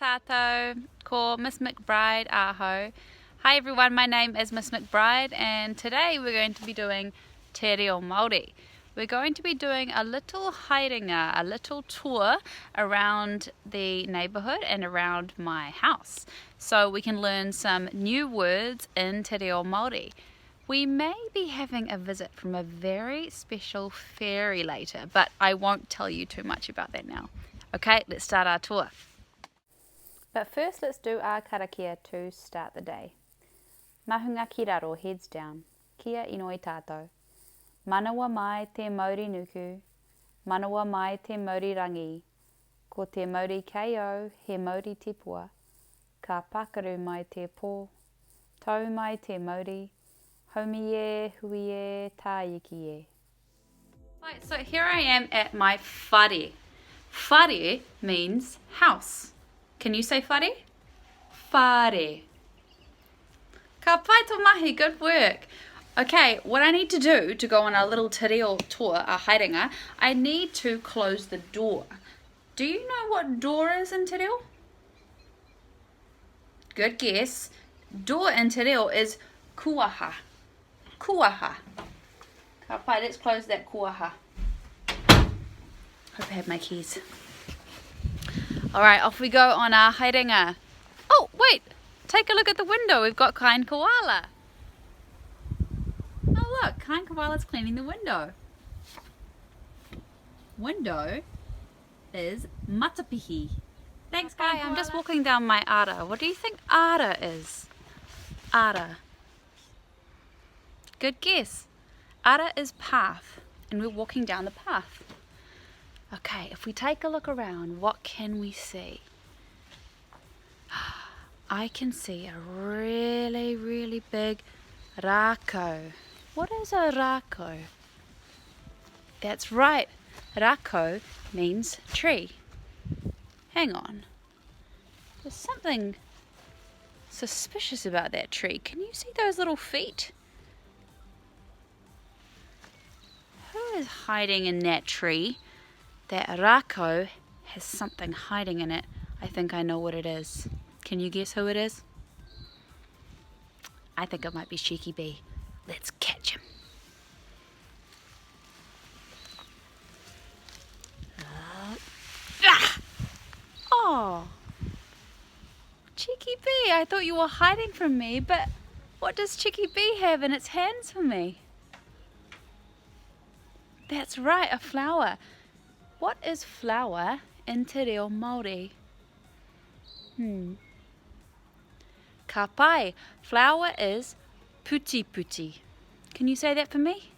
Tātou, ko Miss McBride aho. Hi everyone, my name is Miss McBride and today we're going to be doing Te Reo Māori. We're going to be doing a little haerenga, a little tour around the neighbourhood and around my house. So we can learn some new words in Te Reo Māori. We may be having a visit from a very special fairy later, but I won't tell you too much about that now. Okay, let's start our tour. But first let's do our karakia to start the day. Mahunga ki raro, heads down. Kia ino i tātou. Manawa mai te Māori nuku. Manawa mai te Māori rangi. Ko te Māori keo, he Māori tipua. Ka pakaru mai te pō. Tau mai te Māori. Homi e, hui e, tāiki e. Right, so here I am at my whare. Whare means house. Can you say whare? Whare. Ka pai tō mahi, good work. Okay, what I need to do to go on a little te reo tour, a haerenga, I need to close the door. Do you know what door is in te reo? Good guess. Door in te reo is kuaha. Kuaha. Ka pai, let's close that kuaha. Hope I have my keys. Alright, off we go on our haerenga. Oh, wait! Take a look at the window. We've got Kind Koala. Oh look, Kind Koala's cleaning the window. Window is matapihi. Thanks, Kind Koala. I'm just walking down my ara. What do you think ara is? Ara. Good guess. Ara is path, and we're walking down the path. Okay, if we take a look around, what can we see? I can see a really, really big rako. What is a rako? That's right, rako means tree. Hang on. There's something suspicious about that tree. Can you see those little feet? Who is hiding in that tree? That rako has something hiding in it. I think I know what it is. Can you guess who it is? I think it might be Cheeky Bee. Let's catch him. Oh, Cheeky Bee, I thought you were hiding from me, but what does Cheeky Bee have in its hands for me? That's right, a flower. What is flower in Te Reo Māori? Ka pai, flower is puti puti. Can you say that for me?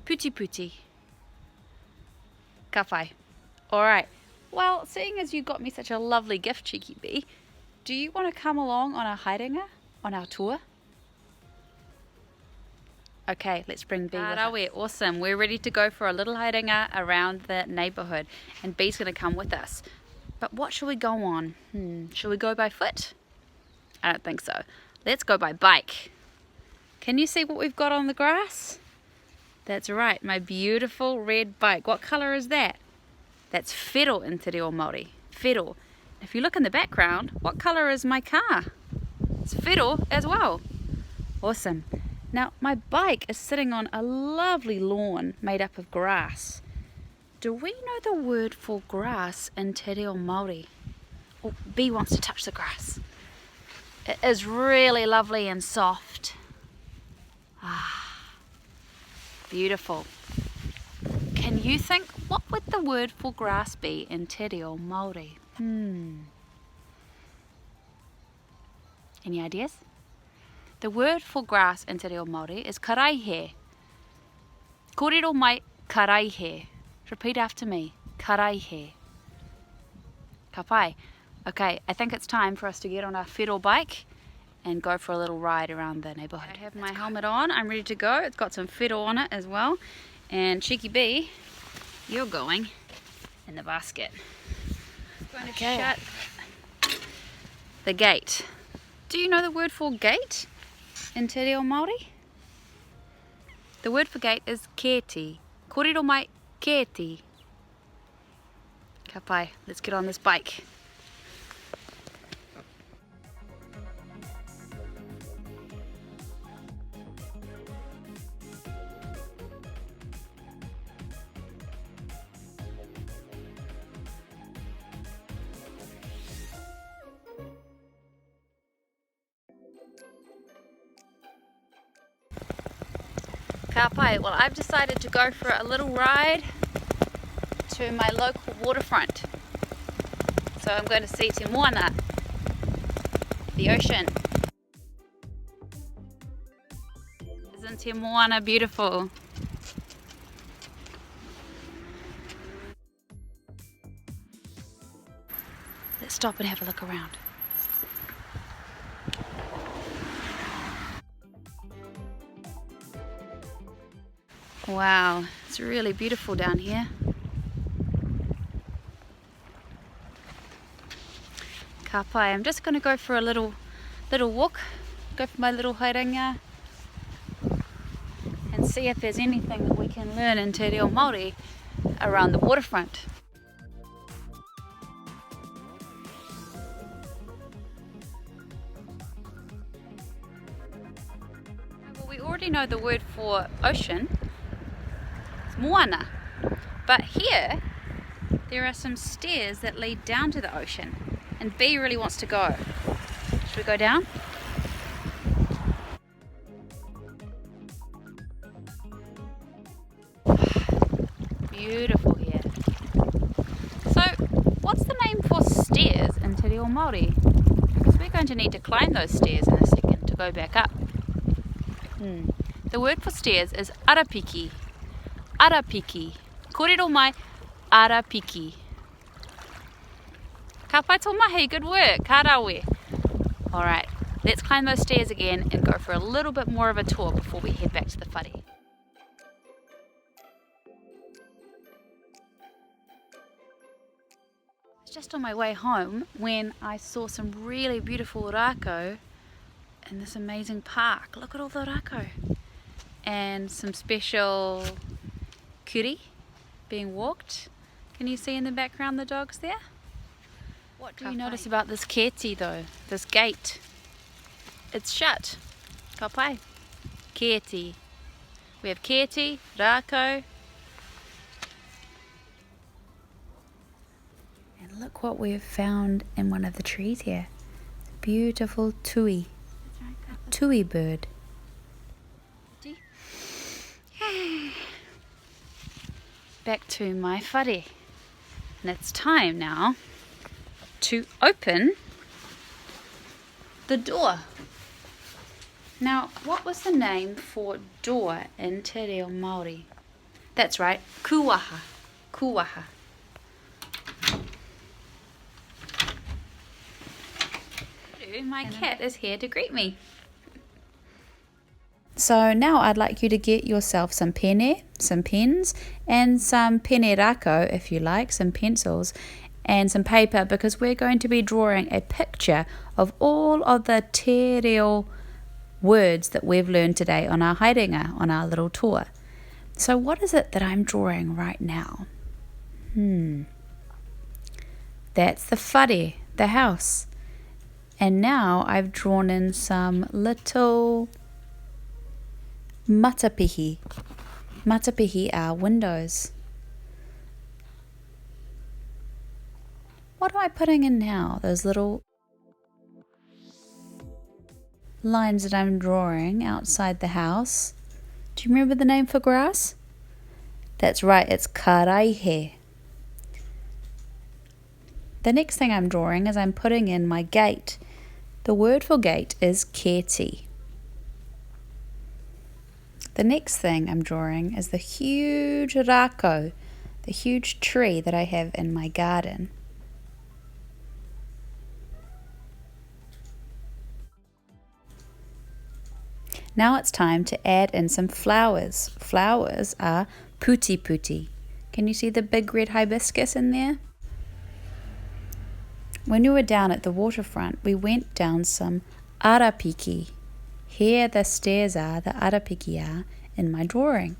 Puti puti. Ka pai. Alright, well, seeing as you got me such a lovely gift, Cheeky Bee, do you want to come along on our haerenga, on our tour? Okay, let's bring Bee with us. We're awesome. We're ready to go for a little haerenga around the neighbourhood, and Bee's going to come with us. But what shall we go on? Shall we go by foot? I don't think so. Let's go by bike. Can you see what we've got on the grass? That's right, my beautiful red bike. What colour is that? That's whero in Te Reo Māori. Whero. If you look in the background, what colour is my car? It's whero as well. Awesome. Now, my bike is sitting on a lovely lawn made up of grass. Do we know the word for grass in Te Reo Māori? Oh, Bee wants to touch the grass. It is really lovely and soft. Ah, beautiful. Can you think, what would the word for grass be in Te Reo Māori? Any ideas? The word for grass in Te Reo Māori is karaihe. Kōrero mai karaihe. Repeat after me. Karaihe. Ka pai. Okay, I think it's time for us to get on our whero bike and go for a little ride around the neighbourhood. I have my helmet on. I'm ready to go. It's got some whero on it as well. And Cheeky Bee, you're going in the basket. I'm going to shut the gate. Do you know the word for gate in Te Reo Māori? The word for gate is kēti. Kōrero mai kēti. Ka pai, let's get on this bike. Ka pai. Well, I've decided to go for a little ride to my local waterfront. So I'm going to see Te Moana, the ocean. Isn't Te Moana beautiful? Let's stop and have a look around. Wow, it's really beautiful down here. Ka pai. I'm just going to go for a little walk, go for my little haerenga and see if there's anything that we can learn in Te Reo Māori around the waterfront. Well, we already know the word for ocean, it's moana, but here there are some stairs that lead down to the ocean. And B really wants to go. Should we go down? Beautiful here. So, what's the name for stairs in Te Reo Māori? Because we're going to need to climb those stairs in a second to go back up. The word for stairs is arapiki. Arapiki. Kōrero mai, arapiki. Ka pai tō mahi, good work, ka rawe. Alright, let's climb those stairs again and go for a little bit more of a tour before we head back to the whare. I was just on my way home when I saw some really beautiful rako in this amazing park. Look at all the rako. And some special kuri being walked. Can you see in the background the dogs there? What do you notice about this keti though, this gate? It's shut. Ka pai. Keti. We have keti, rako. And look what we've found in one of the trees here. It's a beautiful tui. A tui bird. Back to my whare. And it's time now to open the door. Now, what was the name for door in Te Reo Māori? That's right, kuwaha. Kuwaha. My cat is here to greet me. So now I'd like you to get yourself some pene, some pens, and some pene rako if you like, some pencils, and some paper, because we're going to be drawing a picture of all of the te reo words that we've learned today on our haerenga, on our little tour. So what is it that I'm drawing right now? That's the whare, the house. And now I've drawn in some little matapihi. Matapihi are windows. What am I putting in now? Those little lines that I'm drawing outside the house. Do you remember the name for grass? That's right, it's karaihe. The next thing I'm drawing is I'm putting in my gate. The word for gate is keti. The next thing I'm drawing is the huge rako, the huge tree that I have in my garden. Now it's time to add in some flowers. Flowers are puti puti. Can you see the big red hibiscus in there? When we were down at the waterfront, we went down some arapiki. Here the stairs are, the arapiki are, in my drawing.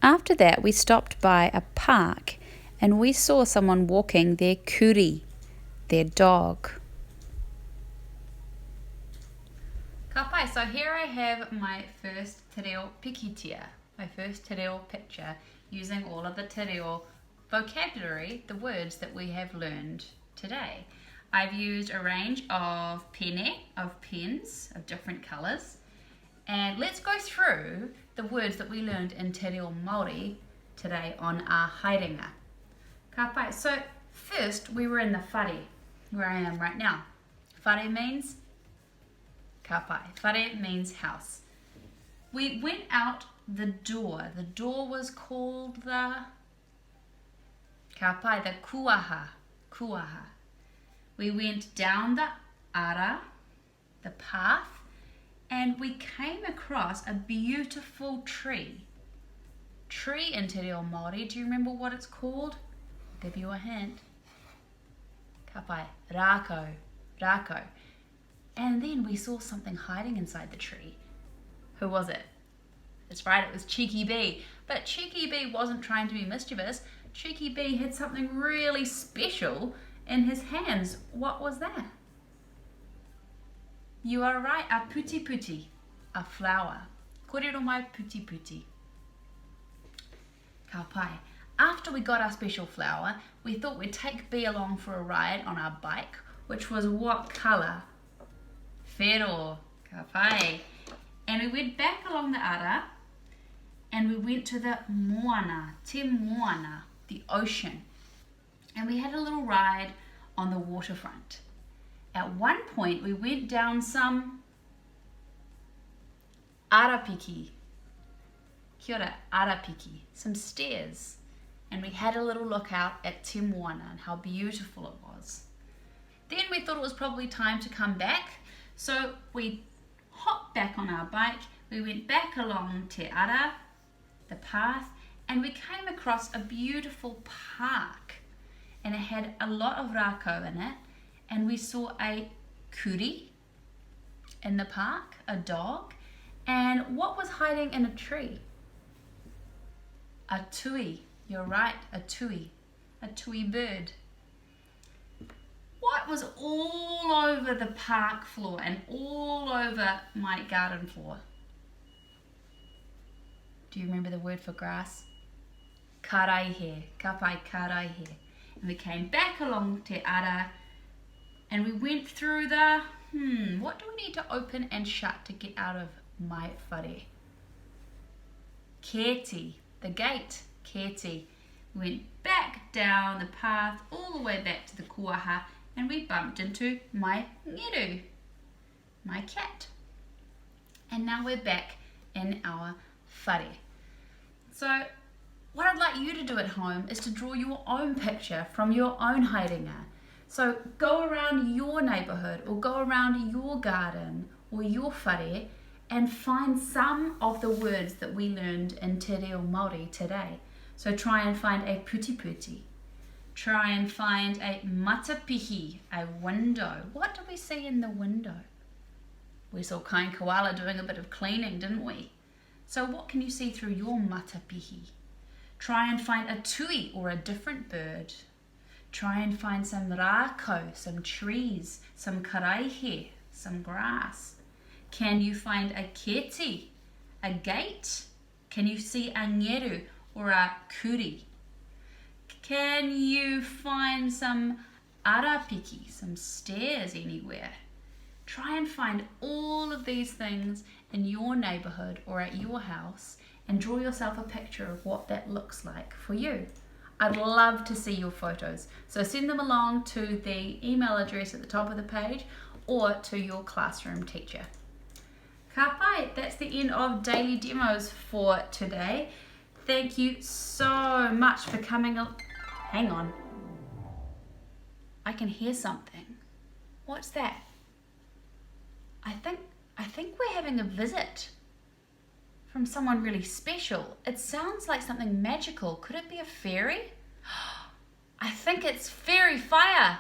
After that, we stopped by a park and we saw someone walking their kuri, their dog. Ka pai, so here I have my first te reo pikitia, my first te reo picture, using all of the te reo vocabulary, the words that we have learned today. I've used a range of pene, of pens of different colours, And let's go through the words that we learned in Te Reo Māori today on our haerenga. Ka pai. So first we were in the whare, where I am right now. Whare means ka pai. Whare means house. We went out the door. The door was called the ka pai, the kuaha. Kuaha. We went down the ara, the path, and we came across a beautiful tree. Tree in Te Reo Māori, do you remember what it's called? I'll give you a hint. Ka pai, rako, rako. And then we saw something hiding inside the tree. Who was it? That's right, it was Cheeky Bee. But Cheeky Bee wasn't trying to be mischievous. Cheeky Bee had something really special in his hands. What was that? You are right, a puti puti, a flower. Kōrero mai puti puti. Ka pai. After we got our special flower, we thought we'd take Bee along for a ride on our bike, which was what colour? Whero. Ka pai. And we went back along the ara, and we went to the moana, te moana, the ocean. And we had a little ride on the waterfront. At one point, we went down some arapiki. Kia ora, arapiki. Some stairs. And we had a little look out at te moana and how beautiful it was. Then we thought it was probably time to come back. So we hopped back on our bike. We went back along te ara, the path, and we came across a beautiful park. And it had a lot of rako in it. And we saw a kuri in the park, a dog, and what was hiding in a tree? A tui. You're right, a tui bird. What was all over the park floor and all over my garden floor? Do you remember the word for grass? Karaihe, ka pai karaihe. And we came back along te ara, and we went through the, what do we need to open and shut to get out of my whare? Keti, the gate, keti. We went back down the path all the way back to the kuaha, and we bumped into my ngeru, my cat. And now we're back in our whare. So what I'd like you to do at home is to draw your own picture from your own haerenga. So go around your neighbourhood or go around your garden or your whare and find some of the words that we learned in Te Reo Māori today. So try and find a puti puti. Try and find a matapihi, a window. What did we see in the window? We saw Kain Koala doing a bit of cleaning, didn't we? So what can you see through your matapihi? Try and find a tui or a different bird. Try and find some rako, some trees, some karaihe, some grass. Can you find a keti, a gate? Can you see a ngeru or a kuri? Can you find some arapiki, some stairs anywhere? Try and find all of these things in your neighbourhood or at your house and draw yourself a picture of what that looks like for you. I'd love to see your photos. So send them along to the email address at the top of the page or to your classroom teacher. Ka pai, that's the end of daily demos for today. Thank you so much for coming. Hang on. I can hear something. What's that? I think we're having a visit from someone really special. It sounds like something magical. Could it be a fairy? I think it's fairy fire.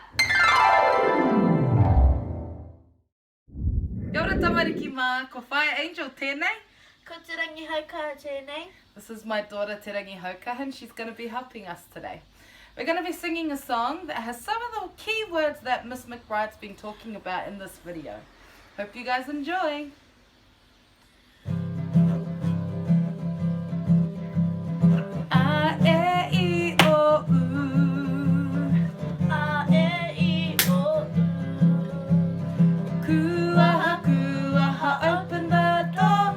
Kia ora tamariki mā, ko Fire Angel tēnei. Ko te rangi haukaha tēnei. This is my daughter Te Rangi Haukaha, and she's going to be helping us today. We're going to be singing a song that has some of the key words that Miss McBride's been talking about in this video. Hope you guys enjoy. A, E, I, O, U. A, E, I, O, U. Kuaha, kuaha, open the door.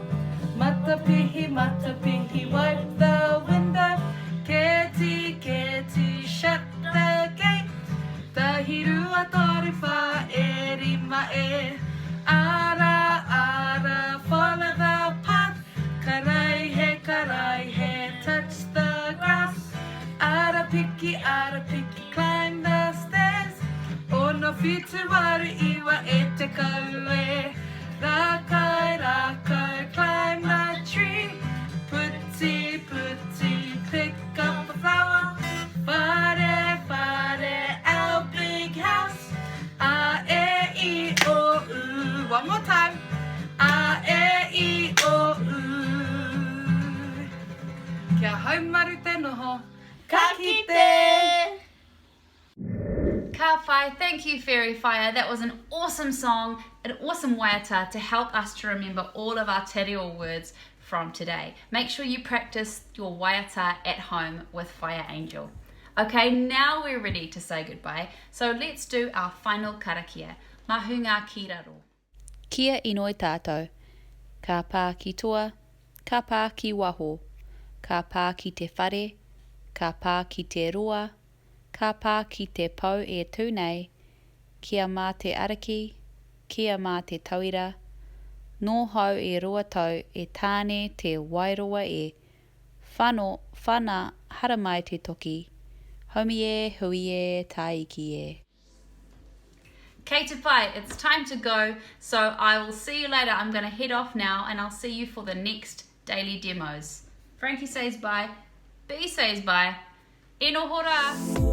rakau e. Rakau, climb the tree. Putti, pick up a flower. Whare, our big house. A, e, I, o, u. One more time. A, e, I, o, u. Kia haumaru te noho. Ka kite! Ka whai, thank you Fairy Fire. That was an awesome song, an awesome waiata to help us to remember all of our te reo words from today. Make sure you practice your waiata at home with Fire Angel. Okay, now we're ready to say goodbye, so let's do our final karakia. Mahunga ki raro. Kia inoi tātou. Ka pā ki toa, ka pā ki waho, ka pā ki te whare, ka pā ki te roa, ka pā ki te pau e tūnei, kia mā te araki, kia mā te tauira, nō hau e roa tau e tāne te wairoa e, whana haramai te toki, homi e, hui e, taiki e. Kei te pai, it's time to go, so I will see you later. I'm going to head off now and I'll see you for the next daily demos. Frankie says bye, B says bye, e no hora!